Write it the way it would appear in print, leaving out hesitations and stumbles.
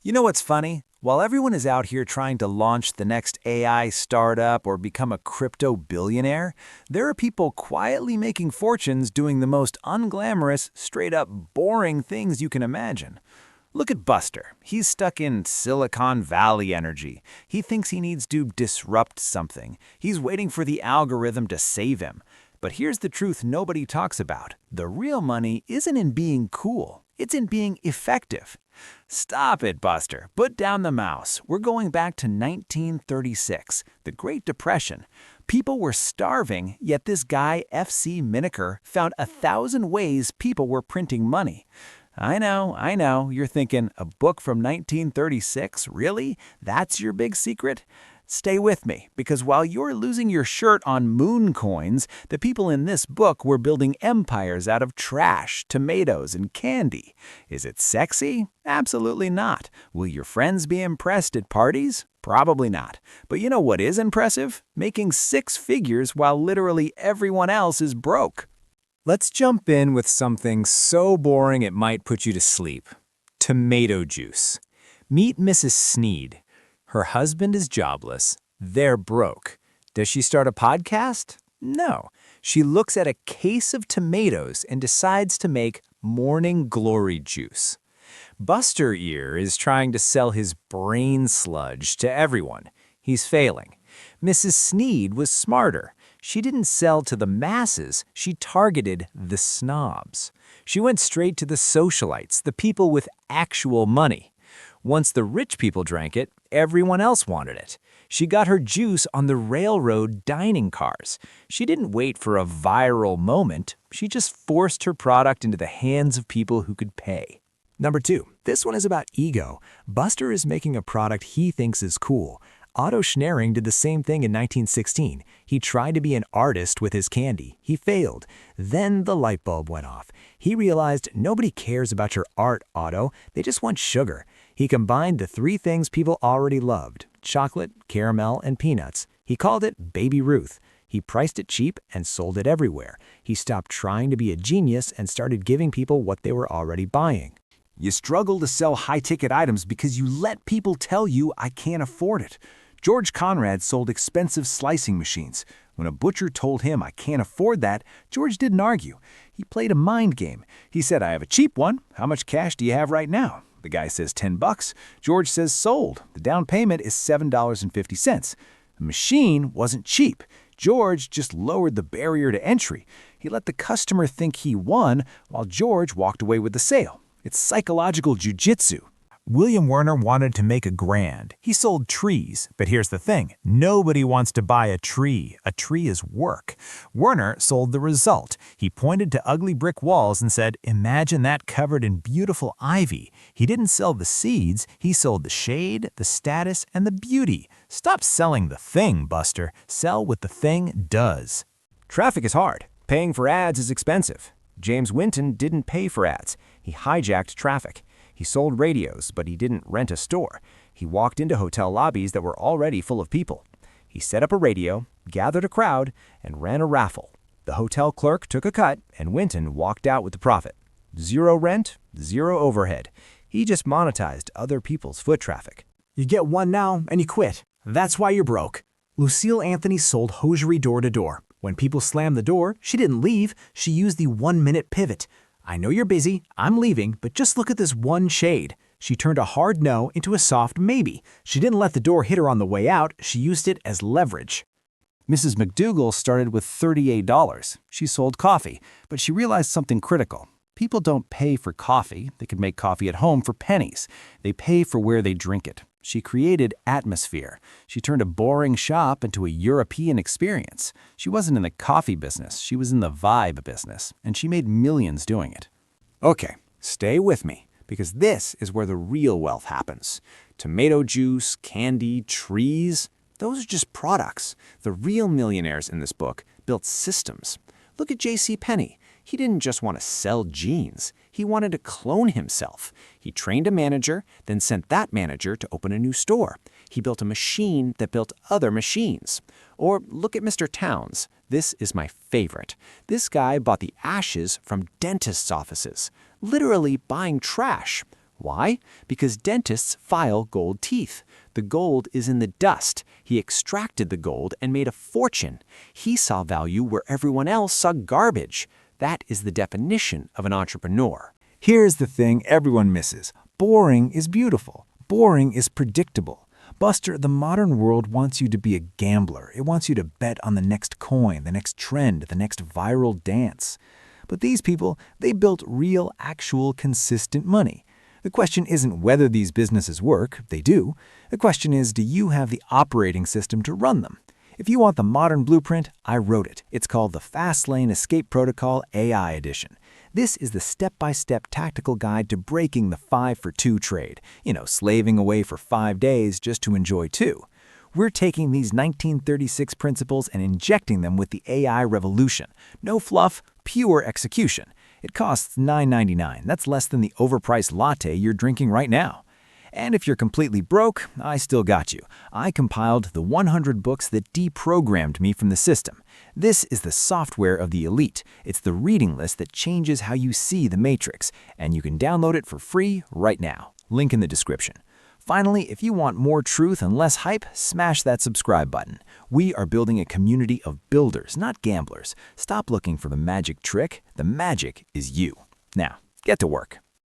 You know what's funny? While everyone is out here trying to launch the next AI startup or become a crypto billionaire, there are people quietly making fortunes doing the most unglamorous, straight-up boring things you can imagine. Look at Buster. He's stuck in Silicon Valley energy. He thinks he needs to disrupt something. He's waiting for the algorithm to save him. But here's the truth nobody talks about. The real money isn't in being cool. It's in being effective. Stop it, Buster. Put down the mouse. We're going back to 1936, the Great Depression. People were starving, yet this guy, F.C. Minaker, found 1,000 ways people were printing money. I know, you're thinking, a book from 1936? Really? That's your big secret? Stay with me, because while you're losing your shirt on moon coins, the people in this book were building empires out of trash, tomatoes, and candy. Is it sexy? Absolutely not. Will your friends be impressed at parties? Probably not. But you know what is impressive? Making 6 figures while literally everyone else is broke. Let's jump in with something so boring it might put you to sleep. Tomato juice. Meet Mrs. Sneed. Her husband is jobless. They're broke. Does she start a podcast? No. She looks at a case of tomatoes and decides to make morning glory juice. Buster Ear is trying to sell his brain sludge to everyone. He's failing. Mrs. Sneed was smarter. She didn't sell to the masses, she targeted the snobs. She went straight to the socialites, the people with actual money. Once the rich people drank it, everyone else wanted it. She got her juice on the railroad dining cars. She didn't wait for a viral moment. She just forced her product into the hands of people who could pay. Number 2. This one is about ego. Buster is making a product he thinks is cool. Otto Schnering did the same thing in 1916. He tried to be an artist with his candy. He failed. Then the light bulb went off. He realized nobody cares about your art, Otto. They just want sugar. He combined the 3 things people already loved: chocolate, caramel, and peanuts. He called it Baby Ruth. He priced it cheap and sold it everywhere. He stopped trying to be a genius and started giving people what they were already buying. You struggle to sell high-ticket items because you let people tell you, I can't afford it. George Conrad sold expensive slicing machines. When a butcher told him, I can't afford that, George didn't argue. He played a mind game. He said, I have a cheap one. How much cash do you have right now? The guy says $10. George says sold. The down payment is $7.50. The machine wasn't cheap. George just lowered the barrier to entry. He let the customer think he won while George walked away with the sale. It's psychological jujitsu. William Werner wanted to make a grand. He sold trees, but here's the thing. Nobody wants to buy a tree. A tree is work. Werner sold the result. He pointed to ugly brick walls and said, imagine that covered in beautiful ivy. He didn't sell the seeds. He sold the shade, the status, and the beauty. Stop selling the thing, Buster. Sell what the thing does. Traffic is hard. Paying for ads is expensive. James Winton didn't pay for ads. He hijacked traffic. He sold radios, but he didn't rent a store. He walked into hotel lobbies that were already full of people. He set up a radio, gathered a crowd, and ran a raffle. The hotel clerk took a cut, and Winton walked out with the profit. 0 rent, 0 overhead. He just monetized other people's foot traffic. You get one now, and you quit. That's why you're broke. Lucille Anthony sold hosiery door to door. When people slammed the door, she didn't leave. She used the 1-minute pivot. I know you're busy, I'm leaving, but just look at this one shade. She turned a hard no into a soft maybe. She didn't let the door hit her on the way out, she used it as leverage. Mrs. McDougal started with $38. She sold coffee, but she realized something critical. People don't pay for coffee. They can make coffee at home for pennies. They pay for where they drink it. She created atmosphere. She turned a boring shop into a European experience. She wasn't in the coffee business. She was in the vibe business, and she made millions doing it. Okay, stay with me, because this is where the real wealth happens. Tomato juice, candy, trees, those are just products. The real millionaires in this book built systems. Look at J.C. Penney. He didn't just want to sell jeans. He wanted to clone himself. He trained a manager, then sent that manager to open a new store. He built a machine that built other machines. Or look at Mr. Towns. This is my favorite. This guy bought the ashes from dentists' offices, literally buying trash. Why? Because dentists file gold teeth. The gold is in the dust. He extracted the gold and made a fortune. He saw value where everyone else saw garbage. That is the definition of an entrepreneur. Here's the thing everyone misses. Boring is beautiful. Boring is predictable. Buster, the modern world wants you to be a gambler. It wants you to bet on the next coin, the next trend, the next viral dance. But these people, they built real, actual, consistent money. The question isn't whether these businesses work. They do. The question is, do you have the operating system to run them? If you want the modern blueprint, I wrote it. It's called the Fastlane Escape Protocol AI Edition. This is the step-by-step tactical guide to breaking the 5-for-2 trade. Slaving away for 5 days just to enjoy 2. We're taking these 1936 principles and injecting them with the AI revolution. No fluff, pure execution. It costs $9.99. That's less than the overpriced latte you're drinking right now. And if you're completely broke, I still got you. I compiled the 100 books that deprogrammed me from the system. This is the software of the elite. It's the reading list that changes how you see the matrix, and you can download it for free right now. Link in the description. Finally, if you want more truth and less hype, smash that subscribe button. We are building a community of builders, not gamblers. Stop looking for the magic trick. The magic is you. Now, get to work.